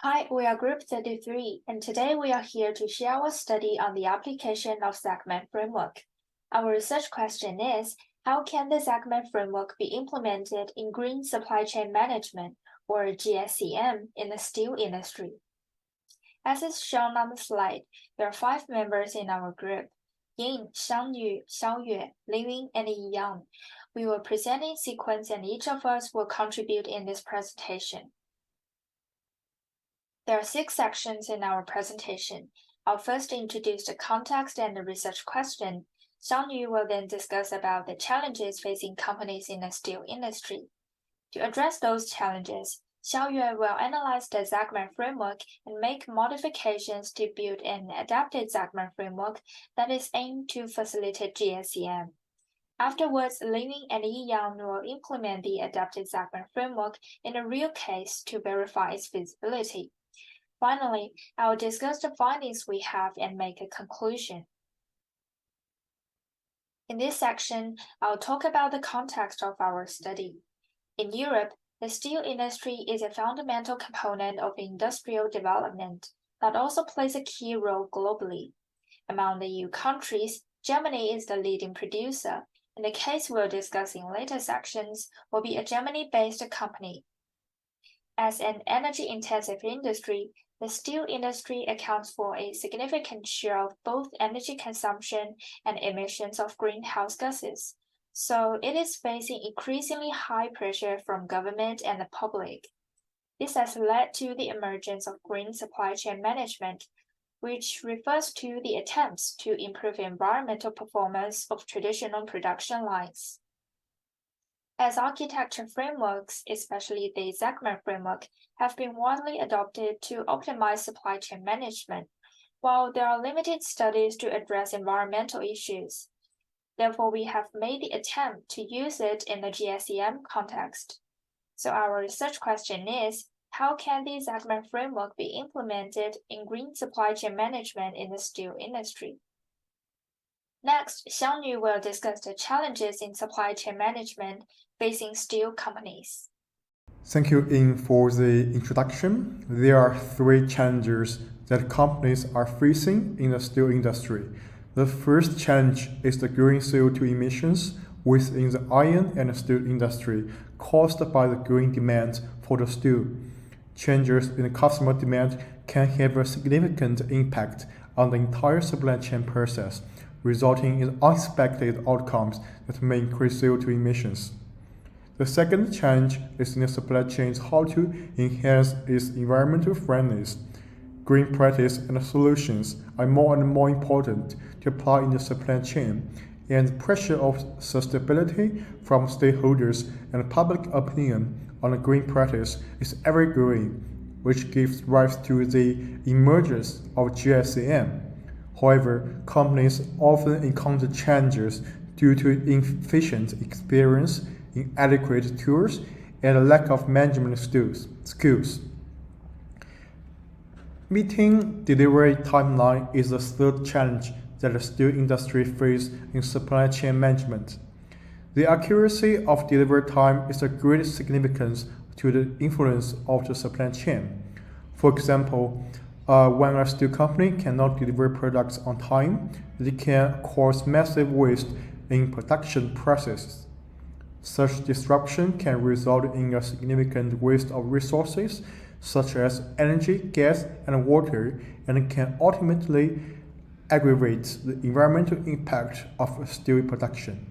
Hi, we are Group 33, and today we are here to share our study on the application of Zachman Framework. Our research question is, how can the Zachman Framework be implemented in green supply chain management, or GSCM, in the steel industry? As is shown on the slide, there are 5 members in our group: Ying, Xiangyu, Xiaoyue, Liying, and Yiyang. We will present in sequence and each of us will contribute in this presentation. There are 6 sections in our presentation. I'll first introduce the context and the research question. Xiangyu will then discuss about the challenges facing companies in the steel industry. To address those challenges, Xiaoyue will analyze the Zachman framework and make modifications to build an adapted Zachman framework that is aimed to facilitate GSCM. Afterwards, Liying and Yiyang will implement the adapted Zachman framework in a real case to verify its feasibility. Finally, I will discuss the findings we have and make a conclusion. In this section, I'll talk about the context of our study. In Europe, the steel industry is a fundamental component of industrial development that also plays a key role globally. Among the EU countries, Germany is the leading producer, and the case we'll discuss in later sections will be a Germany-based company. As an energy-intensive industry, the steel industry accounts for a significant share of both energy consumption and emissions of greenhouse gases, so it is facing increasingly high pressure from government and the public. This has led to the emergence of green supply chain management, which refers to the attempts to improve environmental performance of traditional production lines. As architecture frameworks, especially the Zachman framework, have been widely adopted to optimize supply chain management, while there are limited studies to address environmental issues. Therefore, we have made the attempt to use it in the GSCM context. So our research question is, how can the Zachman framework be implemented in green supply chain management in the steel industry? Next, Xiangyu will discuss the challenges in supply chain management facing steel companies. Thank you, Ying, for the introduction. There are 3 challenges that companies are facing in the steel industry. The first challenge is the growing CO2 emissions within the iron and steel industry caused by the growing demand for the steel. Changes in the customer demand can have a significant impact on the entire supply chain process, resulting in unexpected outcomes that may increase CO2 emissions. The second challenge is in the supply chains how to enhance its environmental friendliness. Green practice and solutions are more and more important to apply in the supply chain, and the pressure of sustainability from stakeholders and public opinion on the green practice is ever growing, which gives rise to the emergence of GSCM. However, companies often encounter challenges due to inefficient experience, inadequate tools, and a lack of management skills. Meeting delivery timeline is the third challenge that the steel industry faces in supply chain management. The accuracy of delivery time is of great significance to the influence of the supply chain. For example, when a steel company cannot deliver products on time, it can cause massive waste in production processes. Such disruption can result in a significant waste of resources such as energy, gas, and water, and can ultimately aggravate the environmental impact of steel production.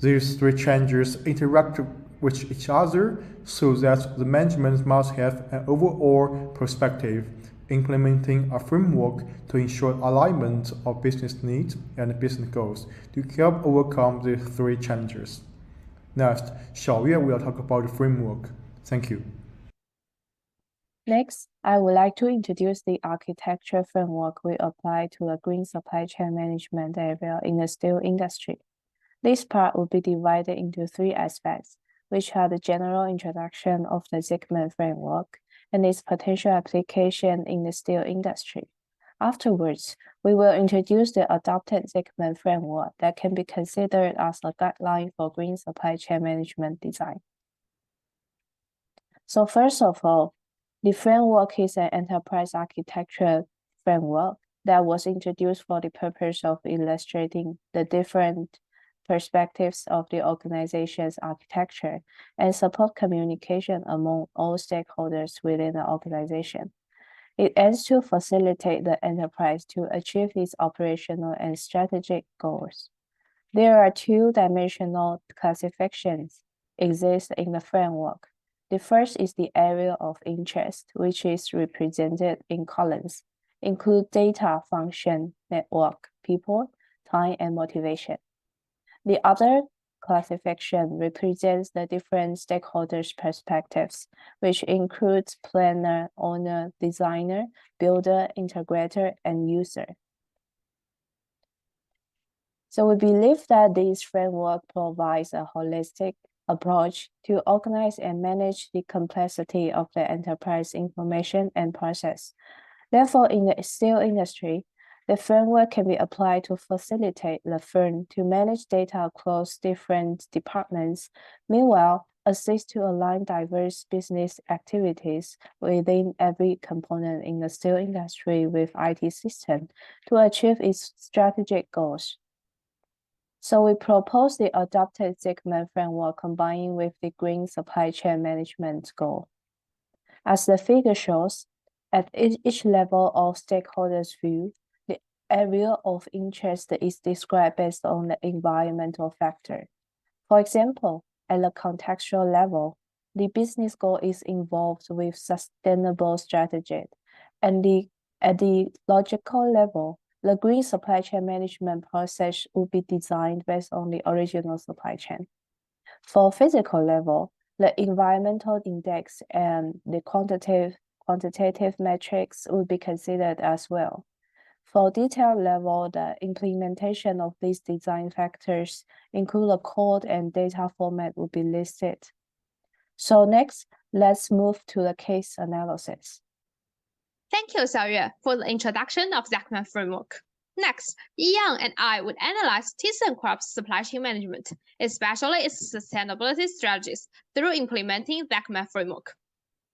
These 3 challenges interact with each other so that the management must have an overall perspective, implementing a framework to ensure alignment of business needs and business goals to help overcome these 3 challenges. Next, Xiaoyue will talk about the framework. Thank you. Next, I would like to introduce the architecture framework we apply to the green supply chain management area in the steel industry. This part will be divided into 3 aspects, which are the general introduction of the Zachman framework and its potential application in the steel industry. Afterwards, we will introduce the adopted Zachman framework that can be considered as a guideline for green supply chain management design. So first of all, The framework is an enterprise architecture framework that was introduced for the purpose of illustrating the different perspectives of the organization's architecture and support communication among all stakeholders within the organization. It aims to facilitate the enterprise to achieve its operational and strategic goals. There are two-dimensional classifications exist in the framework. The first is the area of interest, which is represented in columns, include data, function, network, people, time, and motivation. The other classification represents the different stakeholders' perspectives, which includes planner, owner, designer, builder, integrator, and user. So we believe that this framework provides a holistic approach to organize and manage the complexity of the enterprise information and process. Therefore, in the steel industry, the framework can be applied to facilitate the firm to manage data across different departments, meanwhile, assist to align diverse business activities within every component in the steel industry with IT system to achieve its strategic goals. So we propose the adopted Zachman Framework combining with the green supply chain management goal. As the figure shows, at each level of stakeholders' view, the area of interest is described based on the environmental factor. For example, at the contextual level, the business goal is involved with sustainable strategy, and at the logical level, the green supply chain management process will be designed based on the original supply chain. For physical level, the environmental index and the quantitative metrics will be considered as well. For detailed level, the implementation of these design factors, include the code and data format, will be listed. So next, let's move to the case analysis. Thank you, Xiaoyue, for the introduction of Zachman Framework. Next, Yang and I would analyze ThyssenKrupp's supply chain management, especially its sustainability strategies, through implementing Zachman Framework.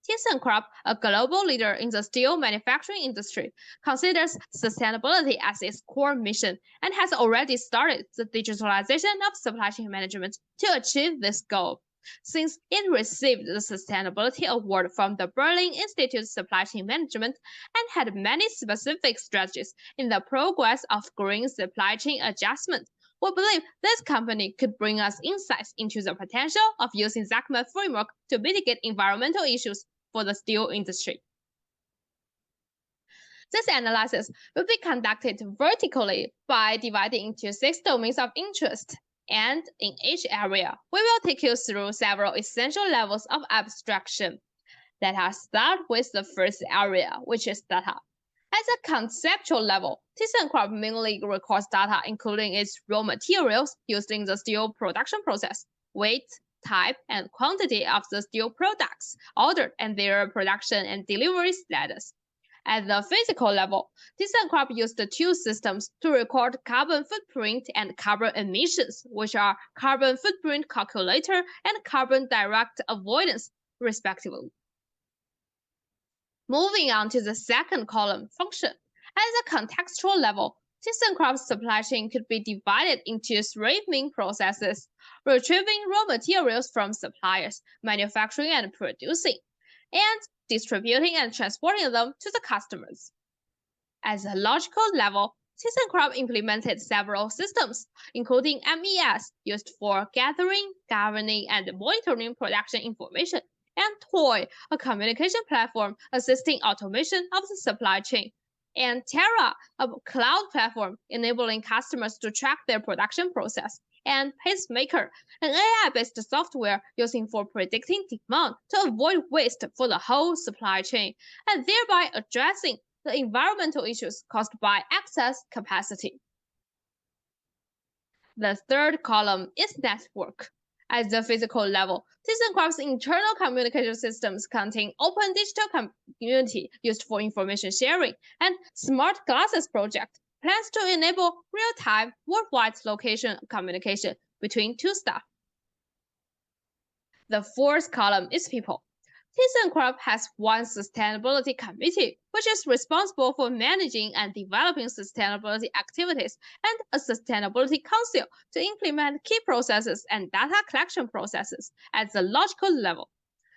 ThyssenKrupp, a global leader in the steel manufacturing industry, considers sustainability as its core mission and has already started the digitalization of supply chain management to achieve this goal. Since it received the Sustainability Award from the Berlin Institute of Supply Chain Management and had many specific strategies in the progress of green supply chain adjustment, we believe this company could bring us insights into the potential of using Zachman Framework to mitigate environmental issues for the steel industry. This analysis will be conducted vertically by dividing into 6 domains of interest. And in each area, we will take you through several essential levels of abstraction. Let us start with the first area, which is data. At the conceptual level, ThyssenKrupp mainly records data including its raw materials used in the steel production process, weight, type, and quantity of the steel products ordered and their production and delivery status. At the physical level, ThyssenKrupp used the 2 systems to record carbon footprint and carbon emissions, which are carbon footprint calculator and carbon direct avoidance, respectively. Moving on to the second column, function. At the contextual level, ThyssenKrupp's supply chain could be divided into 3 main processes: retrieving raw materials from suppliers, manufacturing and producing, and distributing and transporting them to the customers. At the logical level, ThyssenKrupp implemented several systems, including MES, used for gathering, governing, and monitoring production information, and TOI, a communication platform assisting automation of the supply chain, and Terra, a cloud platform enabling customers to track their production process, and Pacemaker, an AI-based software using for predicting demand to avoid waste for the whole supply chain, and thereby addressing the environmental issues caused by excess capacity. The third column is network. At the physical level, ThyssenKrupp's internal communication systems contain open digital community used for information sharing, and Smart Glasses project plans to enable real-time worldwide location communication between 2 staff. The fourth column is people. ThyssenKrupp has one sustainability committee, which is responsible for managing and developing sustainability activities, and a sustainability council to implement key processes and data collection processes at the logical level.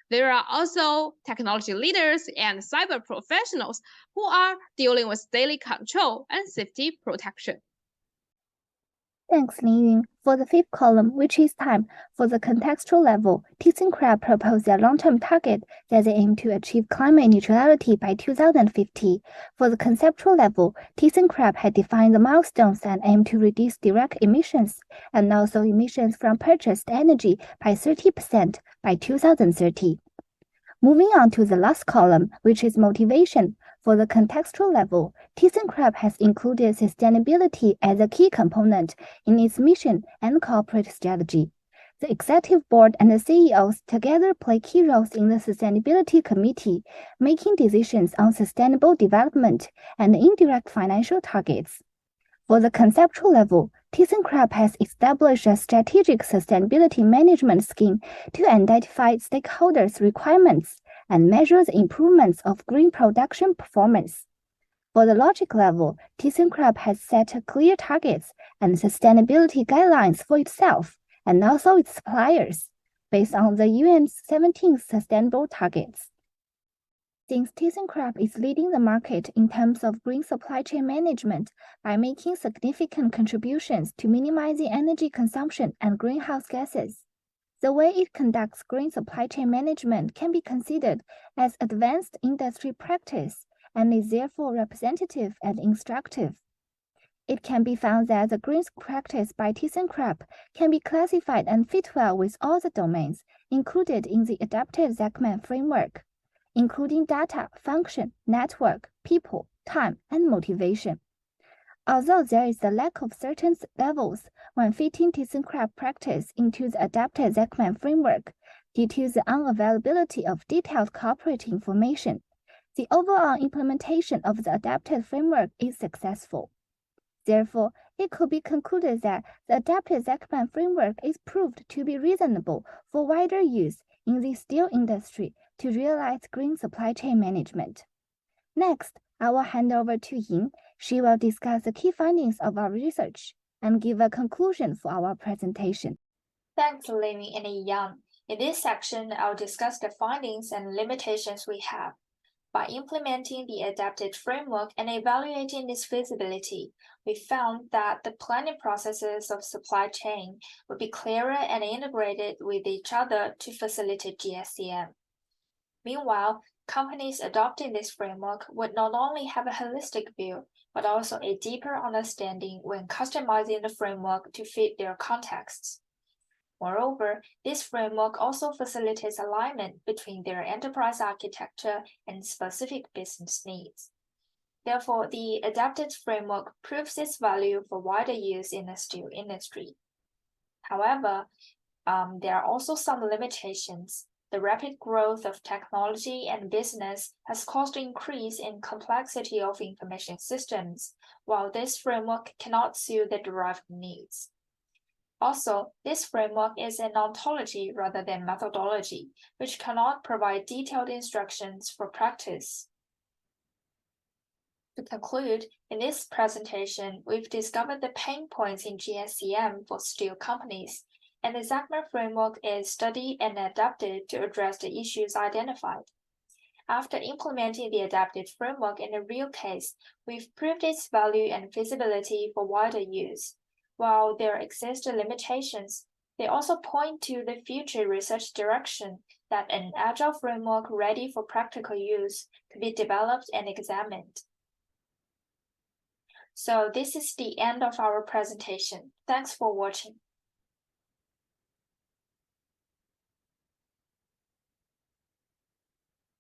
There are also technology leaders and cyber professionals who are dealing with daily control and safety protection. Thanks, Lin Yun. For the fifth column, which is time, for the contextual level, ThyssenKrupp proposed a long-term target that they aim to achieve climate neutrality by 2050. For the conceptual level, ThyssenKrupp had defined the milestones and aimed to reduce direct emissions and also emissions from purchased energy by 30% by 2030. Moving on to the last column, which is motivation. For the contextual level, ThyssenKrupp has included sustainability as a key component in its mission and corporate strategy. The executive board and the CEOs together play key roles in the sustainability committee, making decisions on sustainable development and indirect financial targets. For the conceptual level, ThyssenKrupp has established a strategic sustainability management scheme to identify stakeholders' requirements and measure the improvements of green production performance. For the logic level, ThyssenKrupp has set clear targets and sustainability guidelines for itself and also its suppliers, based on the UN's 17 sustainable targets. Since ThyssenKrupp is leading the market in terms of green supply chain management by making significant contributions to minimizing energy consumption and greenhouse gases, the way it conducts green supply chain management can be considered as advanced industry practice and is therefore representative and instructive. It can be found that the green practice by ThyssenKrupp can be classified and fit well with all the domains included in the adapted Zachman Framework, including data, function, network, people, time, and motivation. Although there is a lack of certain levels when fitting ThyssenKrupp practice into the adapted Zachman Framework due to the unavailability of detailed corporate information, the overall implementation of the adapted framework is successful. Therefore, it could be concluded that the adapted Zachman Framework is proved to be reasonable for wider use in the steel industry to realize green supply chain management. Next, I will hand over to Ying. She will discuss the key findings of our research and give a conclusion for our presentation. Thanks, Lin and Yang. In this section, I'll discuss the findings and limitations we have. By implementing the adapted framework and evaluating its feasibility, we found that the planning processes of supply chain would be clearer and integrated with each other to facilitate GSCM. Meanwhile, companies adopting this framework would not only have a holistic view, but also a deeper understanding when customizing the framework to fit their contexts. Moreover, this framework also facilitates alignment between their enterprise architecture and specific business needs. Therefore, the adapted framework proves its value for wider use in the steel industry. However, there are also some limitations. The rapid growth of technology and business has caused an increase in complexity of information systems, while this framework cannot suit the derived needs. Also, this framework is an ontology rather than methodology, which cannot provide detailed instructions for practice. To conclude, in this presentation, we've discovered the pain points in GSCM for steel companies, and the Zachman framework is studied and adapted to address the issues identified. After implementing the adapted framework in a real case, we've proved its value and feasibility for wider use. While there exist limitations, they also point to the future research direction that an agile framework ready for practical use could be developed and examined. So this is the end of our presentation. Thanks for watching.